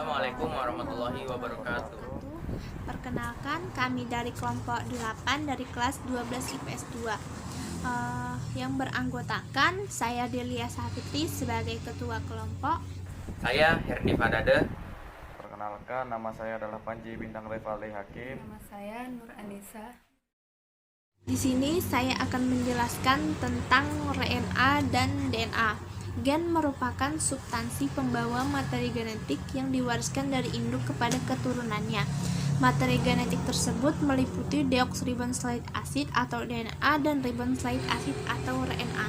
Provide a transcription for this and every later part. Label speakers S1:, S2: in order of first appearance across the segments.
S1: Assalamualaikum warahmatullahi wabarakatuh.
S2: Perkenalkan, kami dari kelompok 8 dari kelas 12 IPS 2. Yang beranggotakan saya Delia Safitri sebagai ketua kelompok.
S1: Saya Herdi Fadade.
S3: Perkenalkan, nama saya adalah Panji Bintang Revaldi Hakim.
S4: Nama saya Nur Anissa.
S2: Di sini saya akan menjelaskan tentang RNA dan DNA. Gen merupakan substansi pembawa materi genetik yang diwariskan dari induk kepada keturunannya. Materi genetik tersebut meliputi deoksiribonucleic acid atau DNA dan ribonucleic acid atau RNA.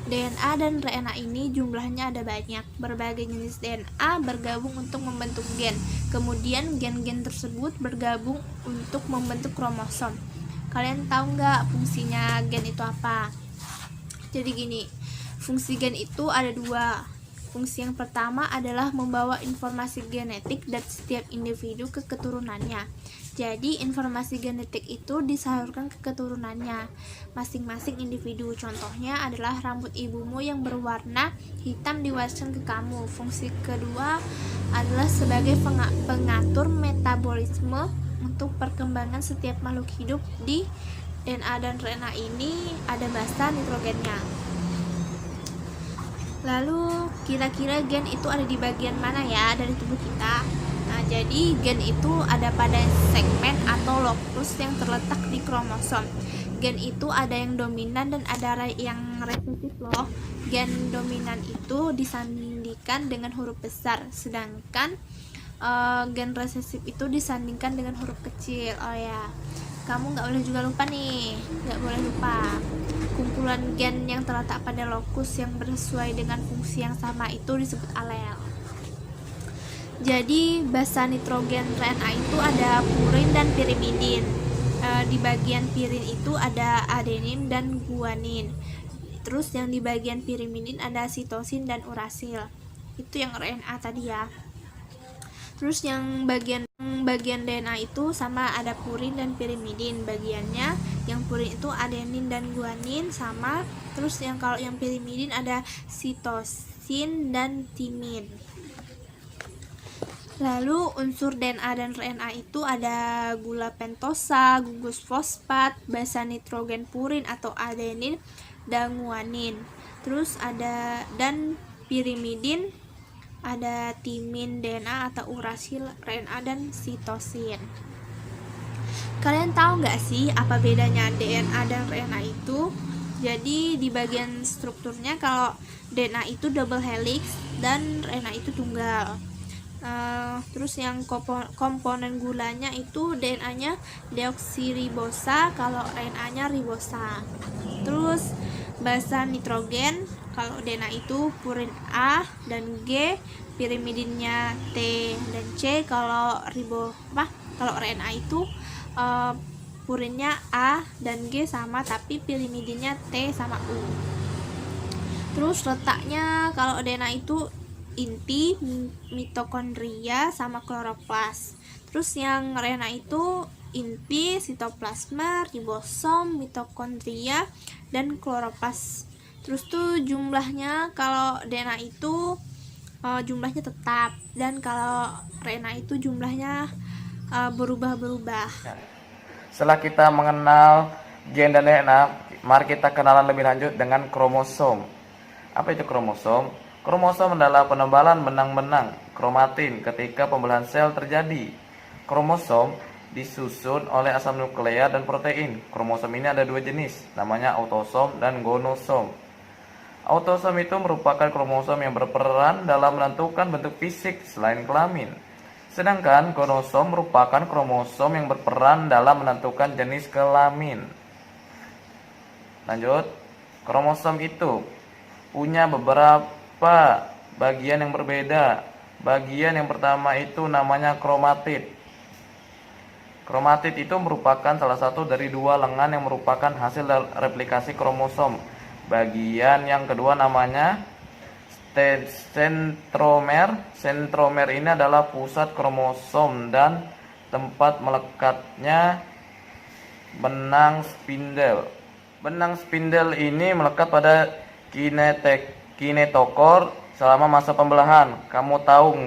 S2: DNA dan RNA ini jumlahnya ada banyak. Berbagai jenis DNA bergabung untuk membentuk gen. Kemudian gen-gen tersebut bergabung untuk membentuk kromosom. Kalian tahu nggak fungsinya gen itu apa? Jadi gini, fungsi gen itu ada dua. Fungsi yang pertama adalah membawa informasi genetik dari setiap individu ke keturunannya. Jadi informasi genetik itu disalurkan ke keturunannya masing-masing individu. Contohnya adalah rambut ibumu yang berwarna hitam diwariskan ke kamu. Fungsi kedua adalah sebagai pengatur metabolisme untuk perkembangan setiap makhluk hidup. Di DNA dan RNA ini ada basa nitrogennya. Lalu kira-kira gen itu ada di bagian mana ya dari tubuh kita? Nah, jadi gen itu ada pada segmen atau lokus yang terletak di kromosom. Gen itu ada yang dominan dan ada yang resesif loh. Gen dominan itu disandingkan dengan huruf besar, sedangkan gen resesif itu disandingkan dengan huruf kecil. Oh ya, kamu nggak boleh juga lupa nih, nggak boleh lupa. Kumpulan gen yang terletak pada lokus yang bersesuai dengan fungsi yang sama itu disebut alel. Jadi basa nitrogen RNA itu ada purin dan pirimidin. Di bagian pirin itu ada adenin dan guanin. Terus yang di bagian pirimidin ada sitosin dan urasil. Itu yang RNA tadi ya. Terus yang bagian DNA itu sama, ada purin dan pirimidin bagiannya. Yang purin itu adenin dan guanin sama. Terus kalau yang pirimidin ada sitosin dan timin. Lalu unsur DNA dan RNA itu ada gula pentosa, gugus fosfat, basa nitrogen purin atau adenin dan guanin. Terus ada dan pirimidin, ada timin DNA atau urasil, RNA dan sitosin. Kalian tahu nggak sih apa bedanya DNA dan RNA itu? Jadi di bagian strukturnya kalau DNA itu double helix dan RNA itu tunggal. Terus yang komponen gulanya itu DNA-nya deoksiribosa, kalau RNA-nya ribosa. Terus basa nitrogen kalau DNA itu purin A dan G, pirimidinnya T dan C. Kalau RNA itu purinnya A dan G sama, tapi pirimidinnya T sama U. Terus letaknya kalau DNA itu inti, mitokondria sama kloroplas. Terus yang RNA itu inti, sitoplasma, ribosom, mitokondria dan kloroplas. Terus tuh jumlahnya kalau DNA itu jumlahnya tetap, dan kalau RNA itu jumlahnya berubah-berubah.
S3: Setelah kita mengenal gen dan DNA, mari kita kenalan lebih lanjut dengan kromosom. Apa itu kromosom? Kromosom adalah penebalan benang-benang kromatin ketika pembelahan sel terjadi. Kromosom disusun oleh asam nukleat dan protein. Kromosom ini ada dua jenis, namanya autosom dan gonosom. Autosom itu merupakan kromosom yang berperan dalam menentukan bentuk fisik selain kelamin. Sedangkan gonosom merupakan kromosom yang berperan dalam menentukan jenis kelamin. Lanjut, kromosom itu punya beberapa bagian yang berbeda. Bagian yang pertama itu namanya kromatid. Kromatid itu merupakan salah satu dari dua lengan yang merupakan hasil replikasi kromosom. Bagian yang kedua namanya sentromer. Sentromer ini adalah pusat kromosom dan tempat melekatnya benang spindel. Benang spindel ini melekat pada kinetokor selama masa pembelahan. Kamu tahu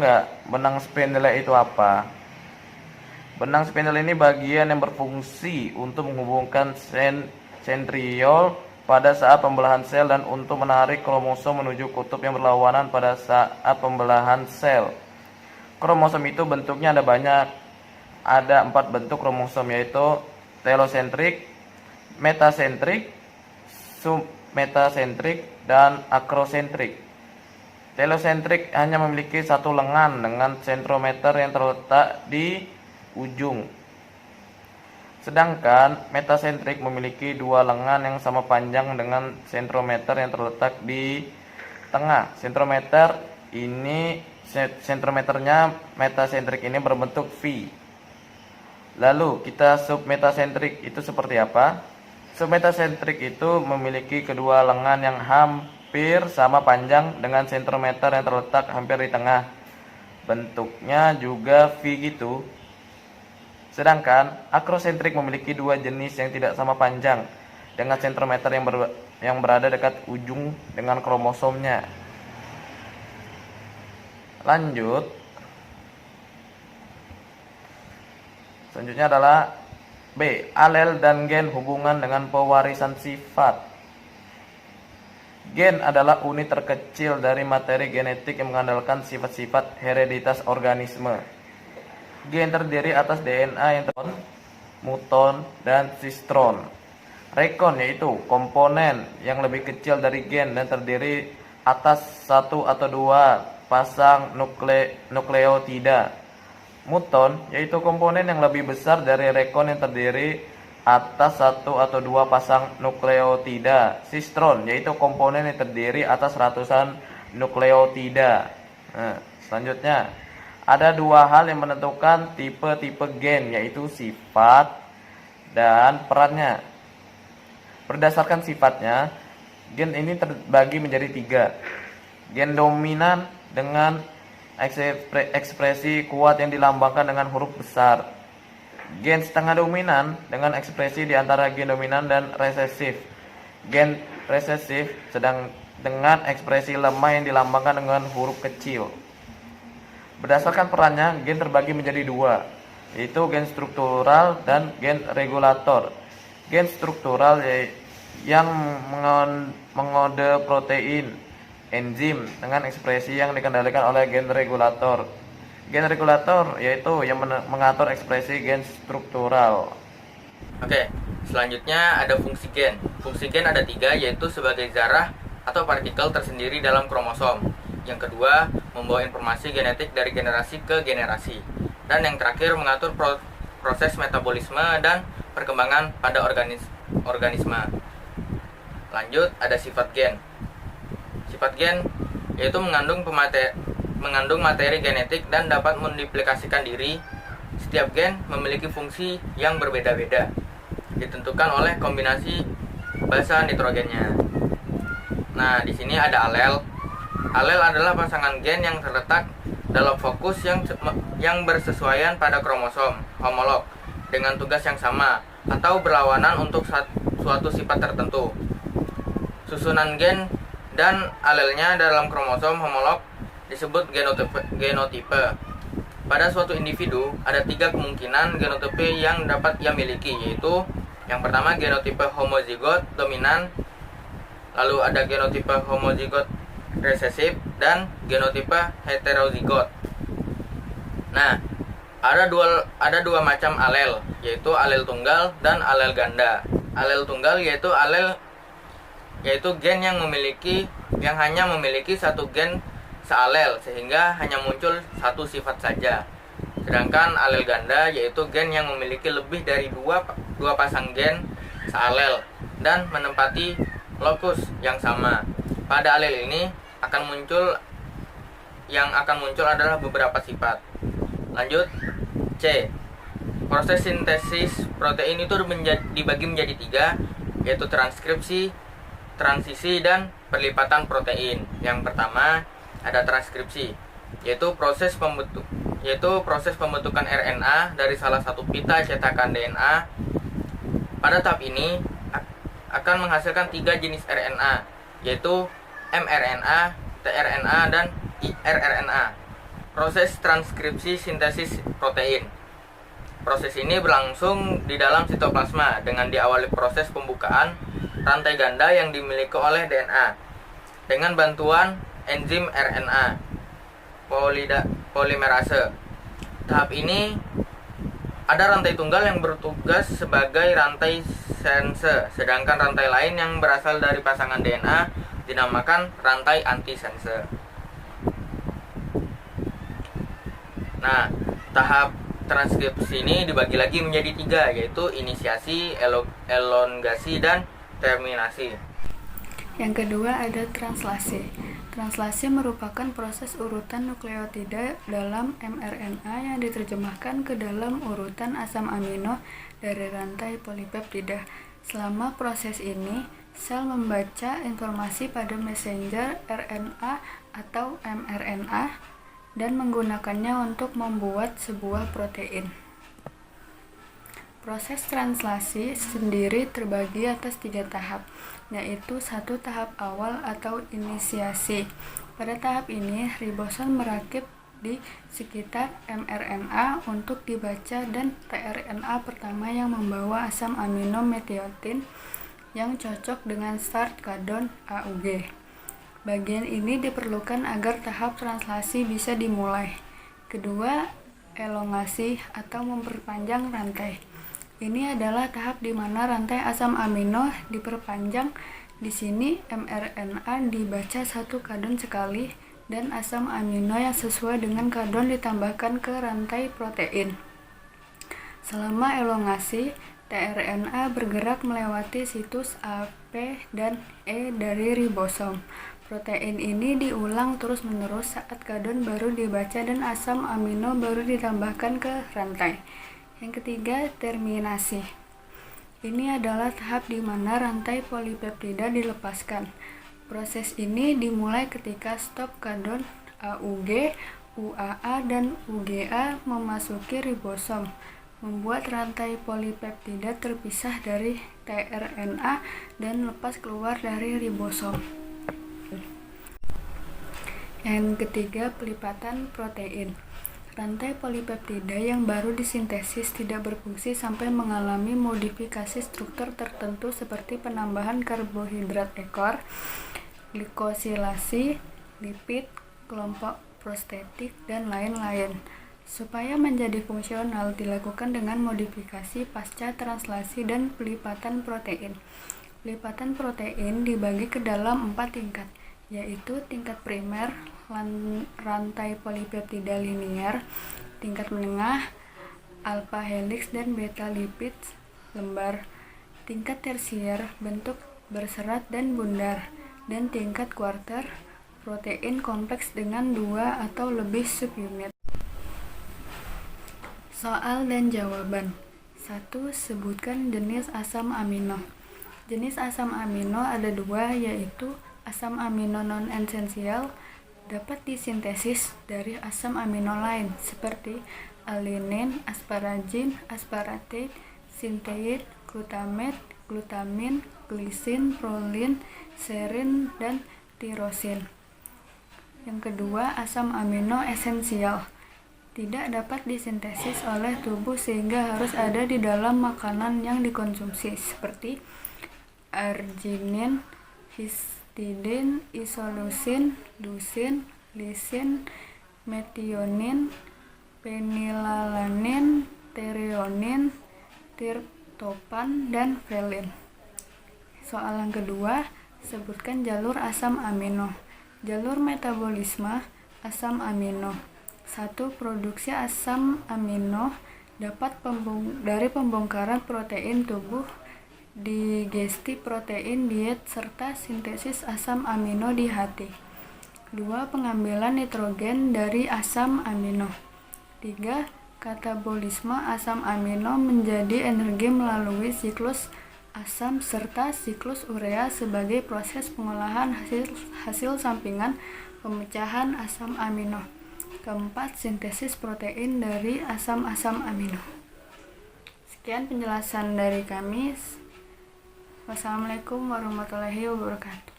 S3: nggak benang spindle itu apa? Benang spindle ini bagian yang berfungsi untuk menghubungkan sentriol pada saat pembelahan sel dan untuk menarik kromosom menuju kutub yang berlawanan pada saat pembelahan sel. Kromosom itu bentuknya ada banyak. Ada 4 bentuk kromosom, yaitu telosentrik, metasentrik, submetasentrik, dan akrosentrik. Telosentrik hanya memiliki satu lengan dengan sentrometer yang terletak di ujung. Sedangkan metasentrik memiliki 2 lengan yang sama panjang dengan sentrometer yang terletak di tengah. Sentrometernya metasentrik ini berbentuk V. Lalu kita submetasentrik itu seperti apa? Submetasentrik itu memiliki kedua lengan yang hampir sama panjang dengan sentrometer yang terletak hampir di tengah. Bentuknya juga V gitu. Sedangkan akrosentrik memiliki 2 jenis yang tidak sama panjang dengan sentrometer yang berada dekat ujung dengan kromosomnya. Lanjut. Selanjutnya adalah B. Alel dan gen hubungan dengan pewarisan sifat. Gen adalah unit terkecil dari materi genetik yang mengandalkan sifat-sifat hereditas organisme. Gen terdiri atas DNA yang muton, dan sistron. Rekon yaitu komponen yang lebih kecil dari gen dan terdiri atas 1 atau 2 pasang nukleotida. Muton yaitu komponen yang lebih besar dari rekon yang terdiri atas 1 atau 2 pasang nukleotida. Sistron yaitu komponen yang terdiri atas ratusan nukleotida. Nah, selanjutnya ada 2 hal yang menentukan tipe-tipe gen, yaitu sifat dan perannya. Berdasarkan sifatnya, gen ini terbagi menjadi 3. Gen dominan dengan ekspresi kuat yang dilambangkan dengan huruf besar. Gen setengah dominan dengan ekspresi di antara gen dominan dan resesif. Gen resesif sedang dengan ekspresi lemah yang dilambangkan dengan huruf kecil. Berdasarkan perannya, gen terbagi menjadi 2, yaitu gen struktural dan gen regulator. Gen struktural yang mengode protein, enzim dengan ekspresi yang dikendalikan oleh gen regulator. Gen regulator yaitu yang mengatur ekspresi gen struktural.
S1: Oke, selanjutnya ada fungsi gen. Fungsi gen ada 3, yaitu sebagai zarah atau partikel tersendiri dalam kromosom. Yang kedua, membawa informasi genetik dari generasi ke generasi. Dan yang terakhir, mengatur proses metabolisme dan perkembangan pada organisme. Lanjut, ada sifat gen. Sifat gen yaitu mengandung materi genetik dan dapat menduplikasikan diri. Setiap gen memiliki fungsi yang berbeda-beda, ditentukan oleh kombinasi basa nitrogennya. Nah, di sini ada alel. Alel adalah pasangan gen yang terletak dalam fokus yang bersesuaian pada kromosom homolog dengan tugas yang sama atau berlawanan untuk suatu sifat tertentu. Susunan gen dan alelnya dalam kromosom homolog disebut genotipe. Pada suatu individu ada 3 kemungkinan genotipe yang dapat ia miliki, yaitu yang pertama genotipe homozigot dominan, lalu ada genotipe homozigot resesif, dan genotipe heterozigot. Nah, ada dua macam alel, yaitu alel tunggal dan alel ganda. Alel tunggal yaitu gen yang hanya memiliki satu gen sealel, sehingga hanya muncul satu sifat saja. Sedangkan alel ganda yaitu gen yang memiliki lebih dari dua pasang gen sealel dan menempati lokus yang sama. Pada alel ini yang akan muncul adalah beberapa sifat. Lanjut, C. Proses sintesis protein itu dibagi menjadi 3, yaitu transkripsi, transisi, dan perlipatan protein. Yang pertama ada transkripsi, yaitu proses pembentukan RNA dari salah satu pita cetakan DNA. Pada tahap ini akan menghasilkan 3 jenis RNA, yaitu mRNA, tRNA, dan rRNA. Proses transkripsi sintesis protein. Proses ini berlangsung di dalam sitoplasma dengan diawali proses pembukaan rantai ganda yang dimiliki oleh DNA dengan bantuan enzim RNA polimerase. Tahap ini ada rantai tunggal yang bertugas sebagai rantai sense, sedangkan rantai lain yang berasal dari pasangan DNA dinamakan rantai antisense. Nah, tahap transkripsi ini dibagi lagi menjadi 3, yaitu inisiasi, elongasi, dan terminasi.
S4: Yang kedua ada translasi. Translasi merupakan proses urutan nukleotida dalam mRNA yang diterjemahkan ke dalam urutan asam amino dari rantai polipeptida. Selama proses ini, sel membaca informasi pada messenger RNA atau mRNA dan menggunakannya untuk membuat sebuah protein. Proses translasi sendiri terbagi atas 3 tahap, yaitu 1 tahap awal atau inisiasi. Pada tahap ini, ribosom merakit di sekitar mRNA untuk dibaca dan tRNA pertama yang membawa asam amino metionin yang cocok dengan start codon AUG. Bagian ini diperlukan agar tahap translasi bisa dimulai. Kedua, elongasi atau memperpanjang rantai. Ini adalah tahap di mana rantai asam amino diperpanjang. Di sini mRNA dibaca 1 codon sekali dan asam amino yang sesuai dengan codon ditambahkan ke rantai protein. Selama elongasi, tRNA bergerak melewati situs A, P, dan E dari ribosom. Protein ini diulang terus-menerus saat codon baru dibaca dan asam amino baru ditambahkan ke rantai. Yang ketiga, terminasi. Ini adalah tahap di mana rantai polipeptida dilepaskan. Proses ini dimulai ketika stop codon AUG, UAA, dan UGA memasuki ribosom, membuat rantai polipeptida terpisah dari tRNA dan lepas keluar dari ribosom. Yang ketiga, pelipatan protein. Rantai polipeptida yang baru disintesis tidak berfungsi sampai mengalami modifikasi struktur tertentu seperti penambahan karbohidrat ekor, glikosilasi, lipid, kelompok prostetik, dan lain-lain. Supaya menjadi fungsional dilakukan dengan modifikasi pasca translasi dan pelipatan protein. Pelipatan protein dibagi ke dalam 4 tingkat, yaitu tingkat primer, rantai polipeptida linier, tingkat menengah, alpha helix dan beta lipids lembar, tingkat tersier, bentuk berserat dan bundar, dan tingkat kuarter, protein kompleks dengan 2 atau lebih subunit. Soal dan jawaban. 1. Sebutkan jenis asam amino. Jenis asam amino ada 2, yaitu asam amino non-esensial dapat disintesis dari asam amino lain seperti alanine, asparagin, aspartate, sinteid, glutamate, glutamin, glisin, prolin, serin, dan tirosin. Yang kedua, asam amino esensial tidak dapat disintesis oleh tubuh sehingga harus ada di dalam makanan yang dikonsumsi seperti arginin, histidin, isoleusin, leusin, lisin, metionin, fenilalanin, threonin, triptofan, dan valin. Soal yang kedua, sebutkan jalur asam amino. Jalur metabolisme asam amino. 1. Produksi asam amino dapat dari pembongkaran protein tubuh, digesti protein diet, serta sintesis asam amino di hati. 2. Pengambilan nitrogen dari asam amino. 3. Katabolisme asam amino menjadi energi melalui siklus asam serta siklus urea sebagai proses pengolahan hasil sampingan pemecahan asam amino. 4. Sintesis protein dari asam-asam amino. Sekian penjelasan dari kami. Wassalamualaikum warahmatullahi wabarakatuh.